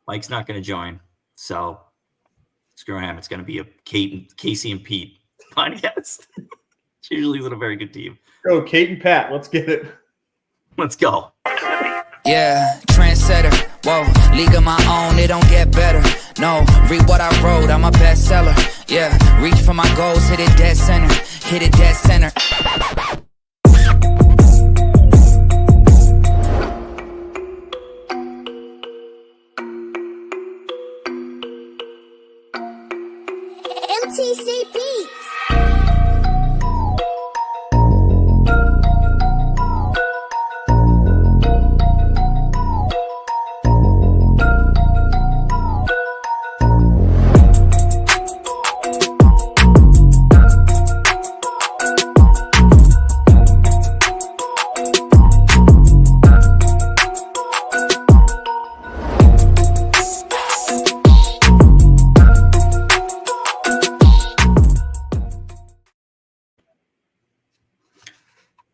Mike's not going to join. So screw him. It's going to be a Casey and Pete podcast. It's usually a very good team. Go, Kate and Pat. Let's get it. Let's go. Yeah, trendsetter. Whoa, league of my own, it don't get better. No, read what I wrote, I'm a bestseller. Yeah, reach for my goals, hit it dead center. Hit it dead center. MTC Beats.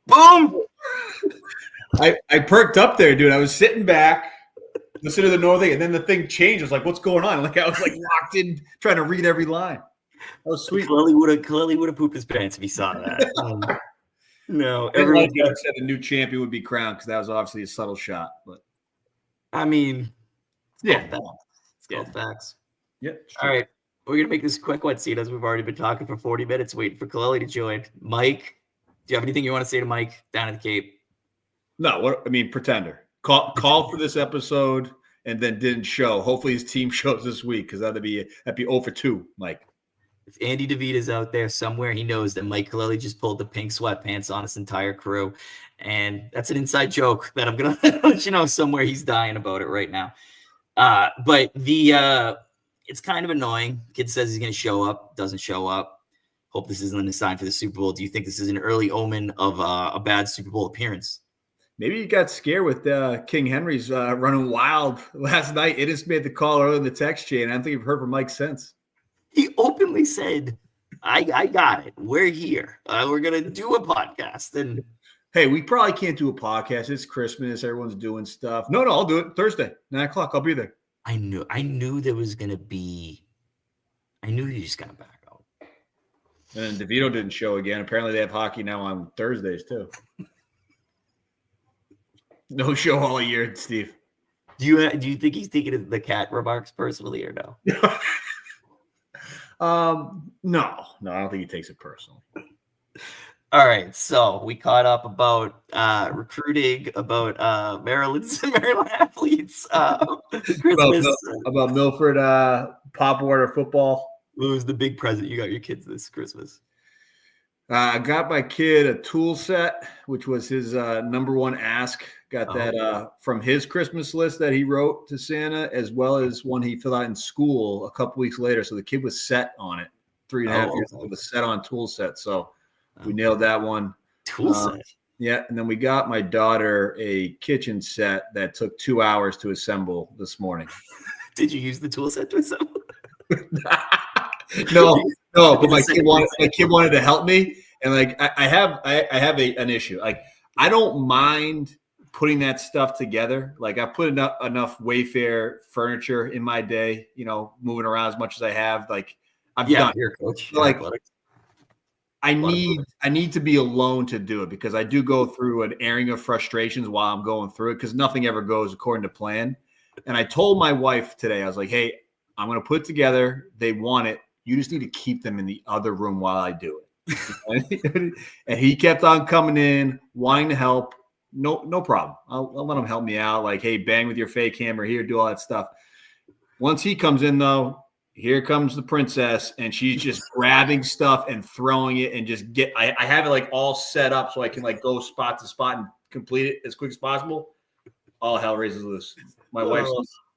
Boom! I perked up there, dude. I was sitting back, listening to the Northern, and then the thing changed. I was like, "What's going on?" Like I was like locked in, trying to read every line. That was sweet. Clearly would have pooped his pants if he saw that. No, Everyone said a new champion would be crowned because that was obviously a subtle shot. But I mean, yeah, it's called facts. Yeah. All right, we're gonna make this quick one, seat as we've already been talking for 40 minutes, waiting for Kaleli to join. Mike, do you have anything you want to say to Mike down at the Cape? No, pretender. Call for this episode and then didn't show. Hopefully his team shows this week because that'd be 0 for 2, Mike. If Andy DeVita's out there somewhere, he knows that Mike Kaleli just pulled the pink sweatpants on his entire crew. And that's an inside joke that I'm going to let you know somewhere. He's dying about it right now. But it's kind of annoying. Kid says he's going to show up, doesn't show up. Hope this isn't a sign for the Super Bowl. Do you think this is an early omen of a bad Super Bowl appearance? Maybe you got scared with King Henry's running wild last night. It just made the call early in the text chain. I don't think you've heard from Mike since. He openly said, I got it. We're here. We're going to do a podcast. And hey, we probably can't do a podcast. It's Christmas. Everyone's doing stuff. No, I'll do it Thursday, 9 o'clock. I'll be there. I knew there was going to be – I knew he was going to back out. And DeVito didn't show again. Apparently they have hockey now on Thursdays too. No show all year, Steve. Do you think he's taking the cat remarks personally or no? No, I don't think he takes it personally. All right, so we caught up about recruiting, about Maryland athletes, Christmas, about Milford Pop Warner football. What was the big present you got your kids this Christmas? I got my kid a tool set, which was his number one ask. Got that from his Christmas list that he wrote to Santa, as well as one he filled out in school a couple weeks later. So the kid was set on it. 3.5 years old, was set on tool set. So we nailed that one. Tool set. Yeah, and then we got my daughter a kitchen set that took 2 hours to assemble this morning. Did you use the tool set to assemble? No, but my kid wanted to help me, and like I have an issue. Like I don't mind putting that stuff together. Like I put enough Wayfair furniture in my day, moving around as much as I have. Like I've done. Here, coach. Like I need to be alone to do it because I do go through an airing of frustrations while I'm going through it because nothing ever goes according to plan. And I told my wife today, I was like, hey, I'm going to put it together. They want it. You just need to keep them in the other room while I do it. And he kept on coming in, wanting to help. No problem. I'll let him help me out. Like, hey, bang with your fake hammer here, do all that stuff. Once he comes in, though, here comes the princess, and she's just grabbing stuff and throwing it and just I have it like all set up so I can like go spot to spot and complete it as quick as possible. All hell raises loose. My wife's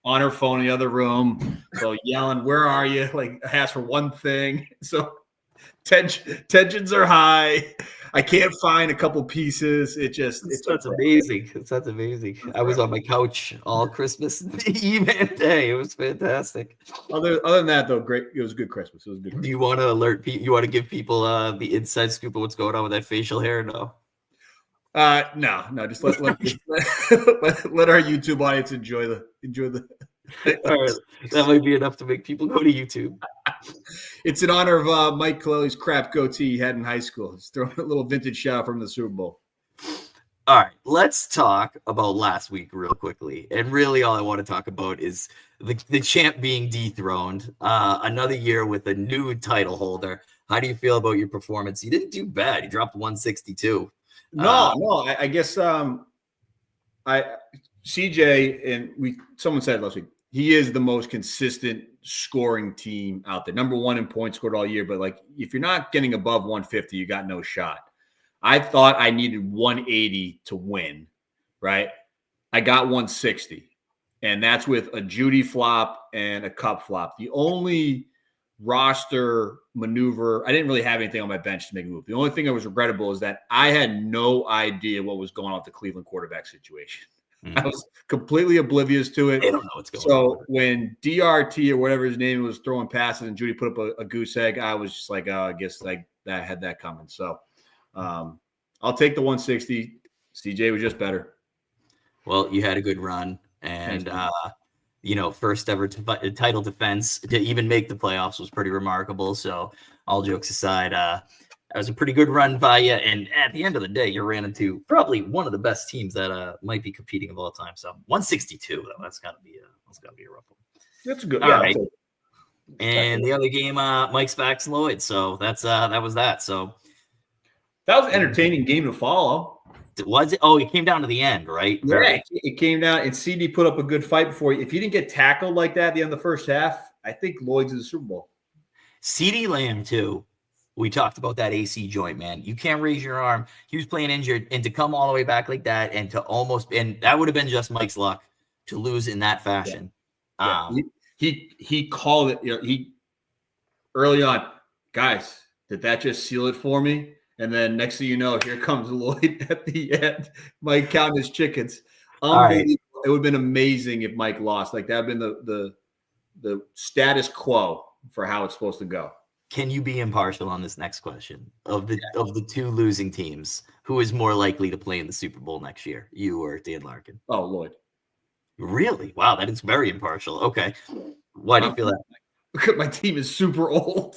on her phone in the other room, so yelling, "Where are you?" Like I asked for one thing, so tensions are high. I can't find a couple pieces. That's amazing. That's amazing. I was on my couch all Christmas Eve and day. It was fantastic. Other than that, though, great. It was a good Christmas. It was a good Christmas. Do you want to alert people? You want to give people the inside scoop of what's going on with that facial hair? No. No. Just let our YouTube audience enjoy the All right, that might be enough to make people go to YouTube. It's in honor of Mike Colelli's crap goatee he had in high school. He's throwing a little vintage shot from the Super Bowl. All right, let's talk about last week real quickly. And really all I want to talk about is the champ being dethroned. Another year with a new title holder. How do you feel about your performance? You didn't do bad. You dropped 162. No. I guess CJ and someone said last week, he is the most consistent scoring team out there. Number one in points scored all year, but like if you're not getting above 150, you got no shot. I thought I needed 180 to win, right? I got 160, and that's with a Judy flop and a cup flop. The only roster maneuver, I didn't really have anything on my bench to make a move. The only thing that was regrettable is that I had no idea what was going on with the Cleveland quarterback situation. I was completely oblivious to it. They don't know what's going on. So when DRT or whatever his name was throwing passes and Judy put up a goose egg, I was just like, oh, I guess like that had that coming. So I'll take the 160. CJ was just better. Well, you had a good run, and first ever title defense to even make the playoffs was pretty remarkable. So all jokes aside, that was a pretty good run by you. And at the end of the day, you ran into probably one of the best teams that might be competing of all time. So 162, though, that's gotta be a rough one. That's a good. All right. And the other game, Mike's backs Lloyd. So that was that. So that was an entertaining game to follow. Was it? Oh, it came down to the end, right? Yeah, it came down, and CD put up a good fight before. If you didn't get tackled like that at the end of the first half, I think Lloyd's in the Super Bowl. CD Lamb too. We talked about that AC joint, man. You can't raise your arm. He was playing injured, and to come all the way back like that, and that would have been just Mike's luck to lose in that fashion. Yeah. He called it. He early on, guys. Did that just seal it for me? And then next thing you know, here comes Lloyd at the end. Mike counting his chickens. Right. It would have been amazing if Mike lost. Like that would have been the status quo for how it's supposed to go. Can you be impartial on this next question? Of the two losing teams, who is more likely to play in the Super Bowl next year, you or Dan Larkin? Oh, Lloyd. Really? Wow, that is very impartial. Okay. Why do you feel that? Because my team is super old.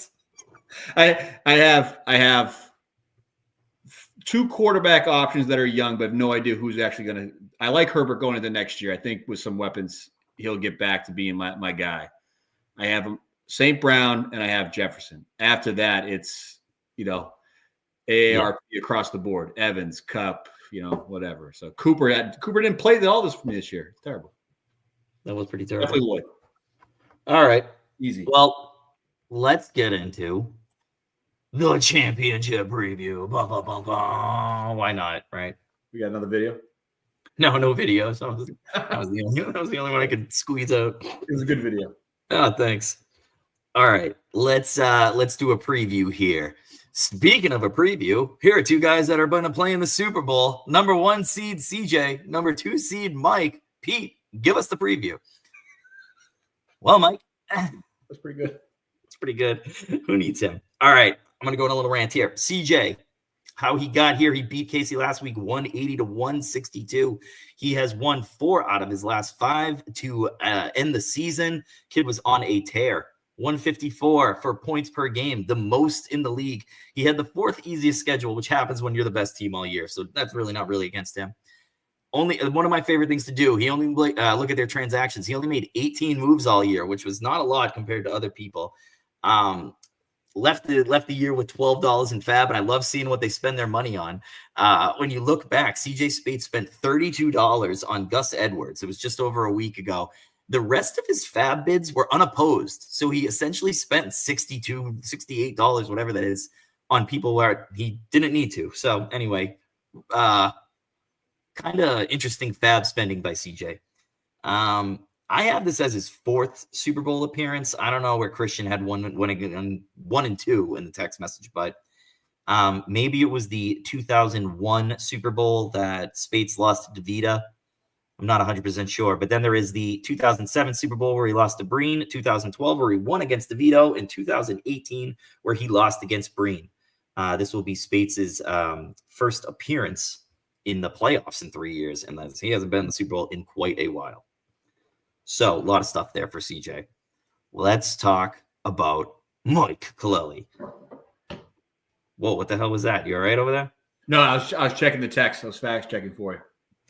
I have two quarterback options that are young, but have no idea who's actually going to. I like Herbert going into next year. I think with some weapons, he'll get back to being my guy. I have St. Brown and I have Jefferson. After that, it's, AARP across the board. Evans, Cup, whatever. So Cooper didn't play all this for me this year. It's terrible. That was pretty terrible. Definitely Lloyd. All right. Easy. Well, let's get into the championship preview. Bah, bah, bah, bah. Why not, right? We got another video? No video. So that was the only one I could squeeze out. It was a good video. Oh, thanks. All right, let's do a preview here. Speaking of a preview, here are two guys that are going to play in the Super Bowl. Number 1 seed CJ, number 2 seed Mike. Pete, give us the preview. Well, Mike, that's pretty good. It's pretty good. Who needs him? All right, I'm going to go on a little rant here. CJ, how he got here, he beat Casey last week 180 to 162. He has won 4 out of his last 5 to end the season. Kid was on a tear. 154 for points per game, the most in the league. He had the 4th easiest schedule, which happens when you're the best team all year. So that's really not really against him. Only one of my favorite things to do. He only look at their transactions. He only made 18 moves all year, which was not a lot compared to other people. Left the year with $12 in fab, and I love seeing what they spend their money on. When you look back, CJ Spade spent $32 on Gus Edwards. It was just over a week ago. The rest of his fab bids were unopposed. So he essentially spent $62, $68, whatever that is, on people where he didn't need to. So anyway, kind of interesting fab spending by CJ. I have this as his 4th Super Bowl appearance. I don't know where Christian had 1 and 2 in the text message, but maybe it was the 2001 Super Bowl that Spates lost to DeVita. I'm not 100% sure, but then there is the 2007 Super Bowl where he lost to Breen, 2012 where he won against DeVito, and 2018 where he lost against Breen. This will be Spates' first appearance in the playoffs in 3 years, and he hasn't been in the Super Bowl in quite a while. So a lot of stuff there for CJ. Let's talk about Mike Kaleli. Whoa, what the hell was that? You all right over there? No, I was checking the text. I was fact checking for you.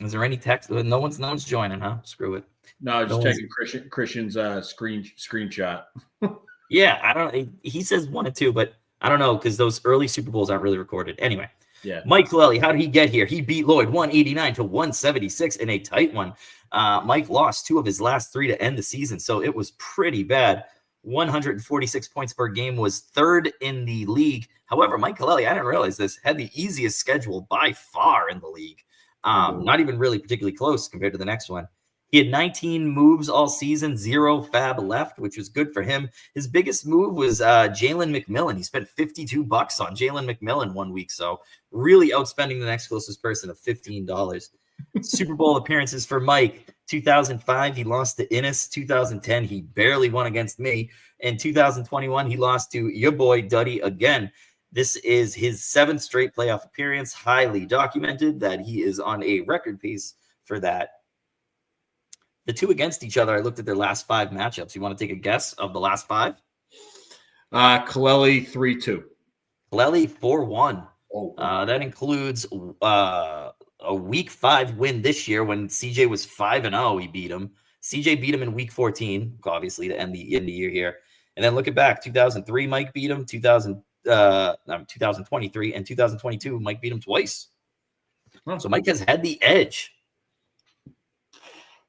Is there any text? No one's joining, huh? Screw it. No, I was just checking Christian's screenshot. Yeah, I don't. He says 1 and 2, but I don't know because those early Super Bowls aren't really recorded. Anyway, yeah. Mike Kaleli, how did he get here? He beat Lloyd 189 to 176 in a tight one. Mike lost 2 of his last 3 to end the season, so it was pretty bad. 146 points per game, was 3rd in the league. However, Mike Kaleli, I didn't realize this, had the easiest schedule by far in the league. Not even really particularly close compared to the next one. He had 19 moves all season, 0 fab left, which was good for him. His biggest move was Jalen McMillan. He spent $52 on Jalen McMillan 1 week, so really outspending the next closest person of $15. Super Bowl appearances for Mike. 2005, he lost to Innis. 2010, he barely won against me. In 2021, he lost to your boy Duddy again. This is his 7th straight playoff appearance, highly documented that he is on a record pace for that. The 2 against each other, I looked at their last 5 matchups. You want to take a guess of the last 5? Kaleli 3-2. Kaleli 4-1. Oh. That includes a week 5 win this year when CJ was 5-0. He beat him. CJ beat him in week 14, obviously, to end the year here. And then look at back, 2003, Mike beat him. 2023 and 2022, Mike beat him twice. So Mike has had the edge.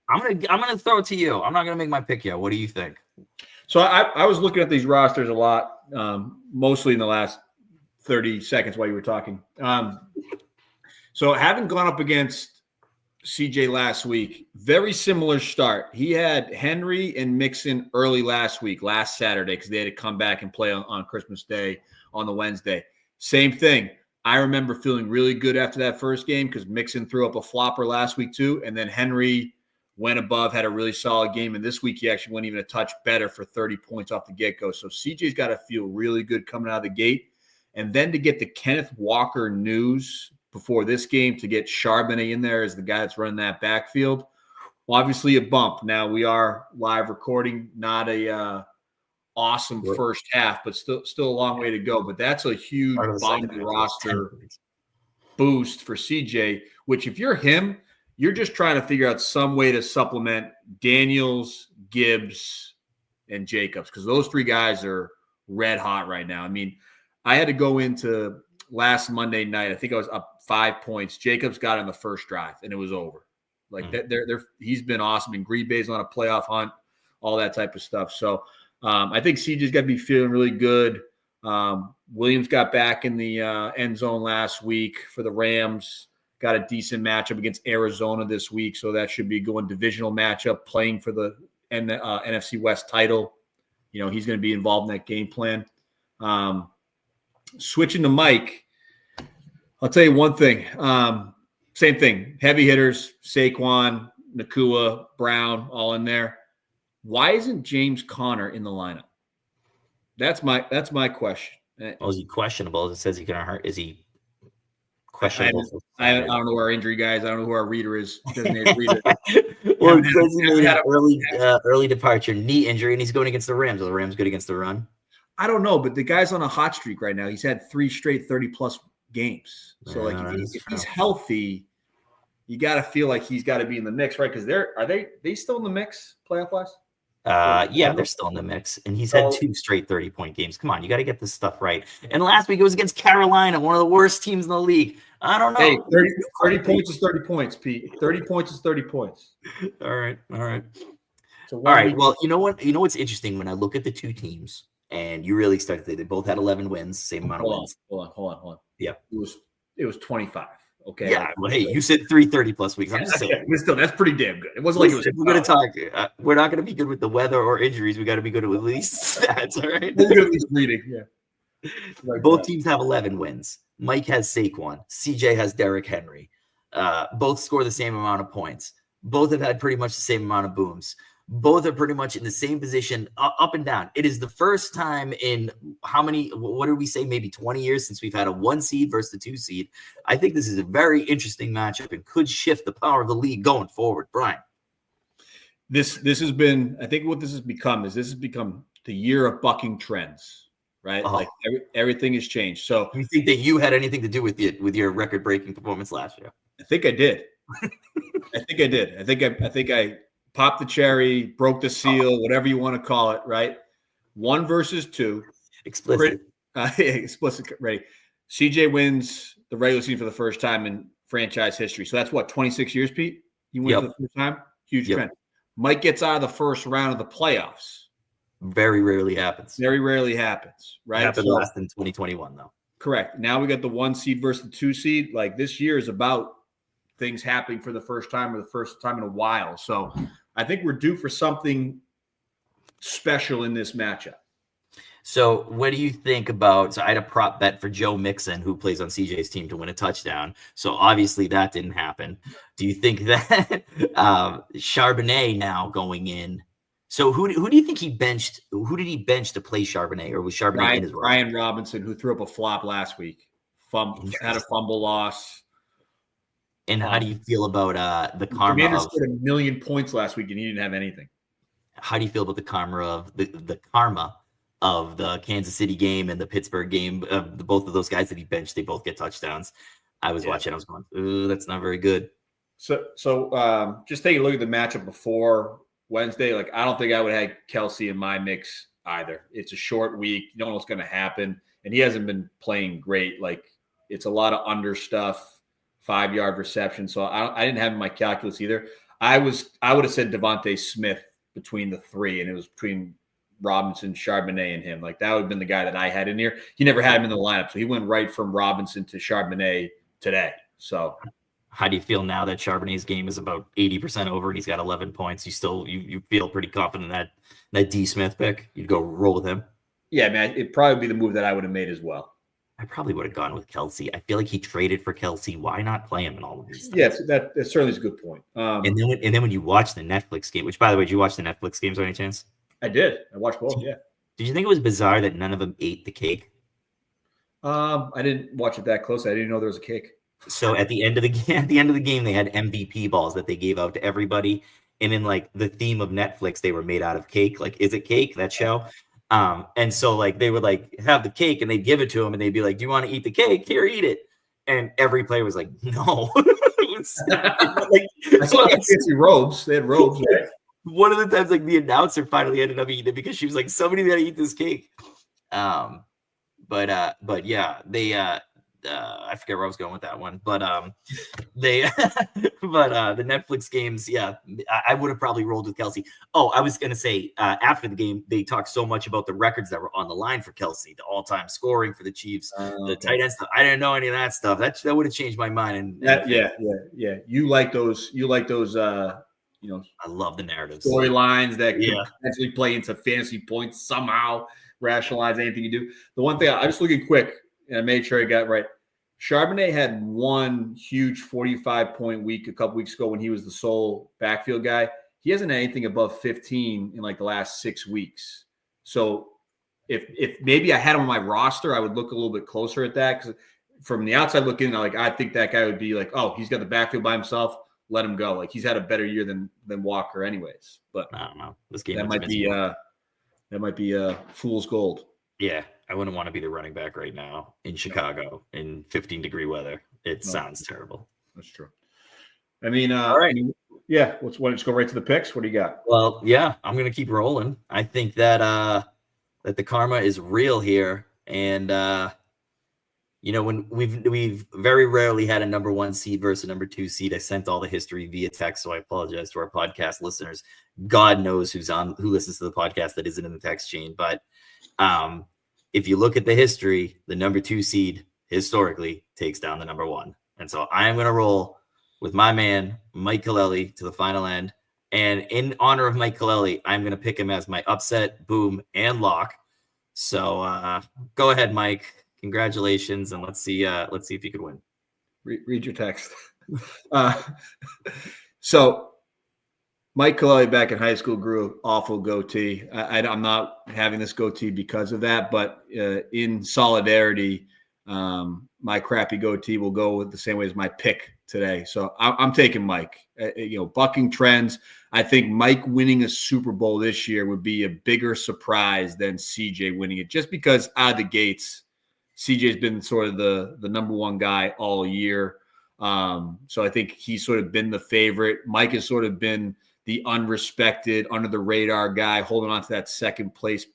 I'm gonna throw it to you. I'm not gonna make my pick yet. What do you think? So I was looking at these rosters a lot, mostly in the last 30 seconds while you were talking. So having gone up against CJ last week, very similar start. He had Henry and Mixon early last Saturday, because they had to come back and play on Christmas Day on the Wednesday. Same thing. I remember feeling really good after that first game because Mixon threw up a flopper last week too, and then Henry went above, had a really solid game, and this week he actually went even a touch better for 30 points off the get-go. So CJ's got to feel really good coming out of the gate. And then to get the Kenneth Walker news before this game, to get Charbonnet in there as the guy that's running that backfield, obviously a bump. Now we are live recording, not a awesome first half, but still a long way to go. But that's a huge bottom roster boost for CJ, which if you're him, you're just trying to figure out some way to supplement Daniels, Gibbs, and Jacobs, because those 3 guys are red hot right now. I mean, I had to go into last Monday night. I think I was up 5 points. Jacobs got on the first drive, and it was over. Like he's been awesome. And Green Bay's on a playoff hunt, all that type of stuff. So I think CJ's got to be feeling really good. Williams got back in the end zone last week for the Rams. Got a decent matchup against Arizona this week, so that should be going divisional matchup, playing for the NFC West title. You know, he's going to be involved in that game plan. Switching to Mike, I'll tell you one thing. Same thing. Heavy hitters, Saquon, Nakua, Brown, all in there. Why isn't James Conner in the lineup? That's my question. Well, is he questionable? It says he can hurt. Is he questionable? I don't know who our injury guys. I don't know who our reader is. Designated reader. Well, it says he had an early departure, knee injury, and he's going against the Rams. Are the Rams good against the run? I don't know, but the guy's on a hot streak right now. He's had 3 straight 30-plus games. So, if he's healthy, you got to feel like he's got to be in the mix, right? Because are they still in the mix playoff-wise? Yeah, they're still in the mix, and he's had 2 straight 30-point games. Come on, you got to get this stuff right. And last week it was against Carolina, one of the worst teams in the league. I don't know. Hey, 30 points is 30 points, Pete. 30 points is 30 points. All right. So all right. Well, you know what? You know what's interesting when I look at the 2 teams, and you really start to think they both had 11 wins, same amount of wins. Hold on. Yeah, it was 25. Okay. Yeah. Well, hey, you said 330-plus weeks. I'm just saying. But still, that's pretty damn good. It wasn't like it was. We're going to talk. We're not going to be good with the weather or injuries. We got to be good with at least stats. All right. We're good at least reading. Yeah. Both teams have 11 wins. Mike has Saquon. CJ has Derrick Henry. Both score the same amount of points. Both have had pretty much the same amount of booms. Both are pretty much in the same position, up and down. It is the first time in what did we say, maybe 20 years since we've had a 1 seed versus the 2 seed. I think this is a very interesting matchup and could shift the power of the league going forward. Brian. this has been, I think what this has become the year of bucking trends, right? Uh-huh. Like everything has changed. So you think that you had anything to do with your record-breaking performance last year? I think I did. I think I popped the cherry, broke the seal, whatever you want to call it, right? 1 versus 2. Explicit. Explicit. Ready. CJ wins the regular season for the first time in franchise history. So that's what, 26 years, Pete? You win for the first time? Huge trend. Mike gets out of the first round of the playoffs. Very rarely happens. Very rarely happens, right? It happened last in 2021, though. Correct. Now we got the 1 seed versus the 2 seed. Like this year is about things happening for the first time or the first time in a while. So I think we're due for something special in this matchup. So what do you think about – so I had a prop bet for Joe Mixon, who plays on CJ's team, to win a touchdown. So obviously that didn't happen. Do you think that Charbonnet now going in – so who do you think he benched – who did he bench to play Charbonnet, or was Charbonnet in his role? Brian Robinson, who threw up a flop last week, had a fumble loss. And how do you feel about the karma? Commanders scored 1 million points last week, and he didn't have anything. How do you feel about the karma of the karma of the Kansas City game and the Pittsburgh game? Both of those guys that he benched, they both get touchdowns. I was watching. I was going, ooh, that's not very good. So just take a look at the matchup before Wednesday. Like, I don't think I would have Kelsey in my mix either. It's a short week. You don't know what's going to happen. And he hasn't been playing great. Like, it's a lot of under stuff, 5-yard reception. So I didn't have in my calculus either. I would have said Devontae Smith between the 3, and it was between Robinson, Charbonnet, and him. Like, that would have been the guy that I had in here. He never had him in the lineup. So he went right from Robinson to Charbonnet today. So how do you feel now that Charbonnet's game is about 80% over and he's got 11 points? You feel pretty confident that D Smith pick? You'd go roll with him? Yeah, man, it'd probably be the move that I would have made as well. I probably would have gone with Kelsey. I feel like he traded for Kelsey. Why not play him in all of these things? Yes, that certainly is a good point. And then when you watch the Netflix game, which, by the way, did you watch the Netflix games by any chance? I did. I watched both, yeah. Did you think it was bizarre that none of them ate the cake? I didn't watch it that closely. I didn't know there was a cake. So at the end of the game, they had MVP balls that they gave out to everybody. And in like the theme of Netflix, they were made out of cake. Like, Is It Cake? That show. And so like they would like have the cake and they'd give it to him and they'd be like, do you want to eat the cake? Here, eat it. And every player was like, no. I saw fancy robes. They had robes. Right? One of the times, like, the announcer finally ended up eating it because she was like, somebody's got to eat this cake. But yeah, they I forget where I was going with that one, but the Netflix games, yeah, I would have probably rolled with Kelsey. Oh, I was gonna say after the game, they talked so much about the records that were on the line for Kelsey, the all-time scoring for the Chiefs, the tight end stuff. I didn't know any of that stuff. That would have changed my mind. Yeah. You like those. I love the narratives, storylines that could potentially play into fantasy points somehow. Rationalize anything you do. The one thing I was looking quick, and I made sure I got it right. Charbonnet had one huge 45-point week a couple weeks ago when he was the sole backfield guy. He hasn't had anything above 15 in like the last 6 weeks. So if maybe I had him on my roster, I would look a little bit closer at that, because from the outside looking, like, I think that guy would be like, oh, he's got the backfield by himself. Let him go. Like, he's had a better year than Walker, anyways. But I don't know. This game that might be fool's gold. Yeah, I wouldn't want to be the running back right now in Chicago in 15-degree weather. It sounds terrible. That's true. I mean, all right. Yeah, let's go right to the picks. What do you got? Well, yeah, I'm going to keep rolling. I think that that the karma is real here, and when we've very rarely had a number 1 seed versus a number 2 seed. I sent all the history via text, so I apologize to our podcast listeners. God knows who listens to the podcast that isn't in the text chain. But if you look at the history, the number 2 seed historically takes down the number 1. And so I am going to roll with my man, Mike Kaleli, to the final end. And in honor of Mike Kaleli, I'm going to pick him as my upset, boom, and lock. So go ahead, Mike. Congratulations, and let's see if you could win. Read your text. So Mike Kaleli back in high school grew an awful goatee. I'm not having this goatee because of that, but in solidarity, my crappy goatee will go with the same way as my pick today. So I'm taking Mike. Bucking trends. I think Mike winning a Super Bowl this year would be a bigger surprise than CJ winning it, just because out of the gates, CJ's been sort of the number one guy all year. So I think he's sort of been the favorite. Mike has sort of been the unrespected, under the radar guy, holding on to that second place,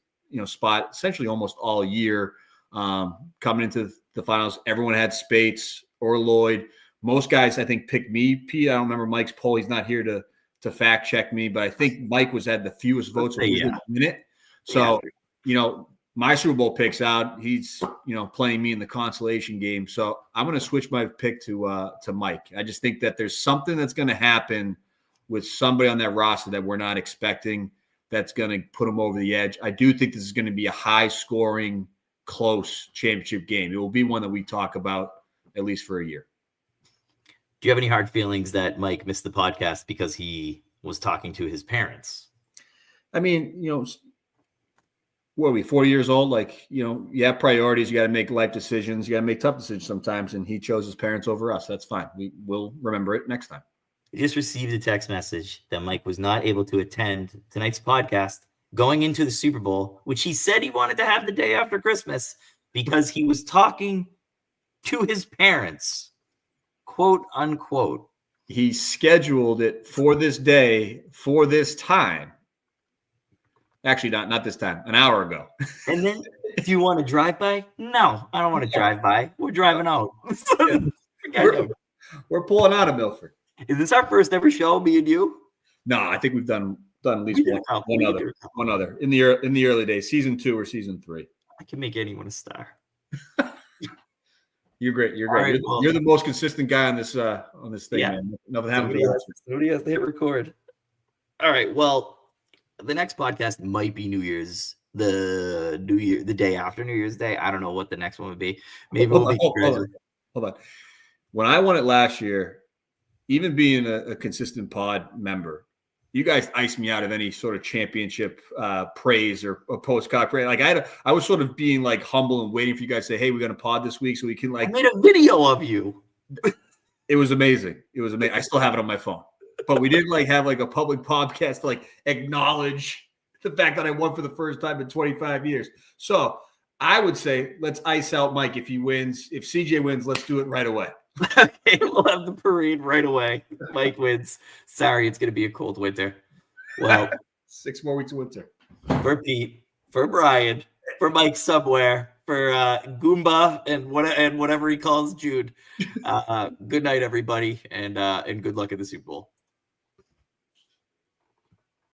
spot essentially almost all year. Coming into the finals, everyone had Spates or Lloyd. Most guys, I think, picked me. Pete, I don't remember Mike's poll. He's not here to fact check me, but I think Mike had the fewest votes within a minute. So, my Super Bowl pick's out. He's, playing me in the consolation game. So I'm going to switch my pick to Mike. I just think that there's something that's going to happen with somebody on that roster that we're not expecting that's going to put him over the edge. I do think this is going to be a high-scoring, close championship game. It will be one that we talk about at least for a year. Do you have any hard feelings that Mike missed the podcast because he was talking to his parents? I mean, what are we, 4 years old? You have priorities. You got to make life decisions. You got to make tough decisions sometimes. And he chose his parents over us. That's fine. We'll remember it next time. I just received a text message that Mike was not able to attend tonight's podcast going into the Super Bowl, which he said he wanted to have the day after Christmas because he was talking to his parents, quote unquote. He scheduled it for this day, for this time. Actually, not this time, an hour ago. And then, do you want to drive by? No, I don't want to drive by. We're driving out. We're pulling out of Milford. Is this our first ever show, me and you? No, I think we've done at least one other in the early days, season 2 or season 3. I can make anyone a star. You're great. You're great. Right, you're the most consistent guy on this thing. Yeah. Man. Nothing happened. Somebody has to hit record. All right. Well, the next podcast might be New Year's, the day after New Year's Day. I don't know what the next one would be. Maybe hold on. When I won it last year, even being a consistent pod member, you guys iced me out of any sort of championship praise or postcard praise. I was sort of being humble and waiting for you guys to say, "Hey, we're going to pod this week, so we can I made a video of you." It was amazing. It was amazing. I still have it on my phone, but we didn't have a public podcast to acknowledge the fact that I won for the first time in 25 years. So I would say let's ice out Mike if he wins. If CJ wins, let's do it right away. Okay, we'll have the parade right away. Mike wins. Sorry, it's going to be a cold winter. Well, 6 more weeks of winter. For Pete, for Brian, for Mike somewhere, for Goomba and whatever he calls Jude. Good night, everybody, and good luck at the Super Bowl.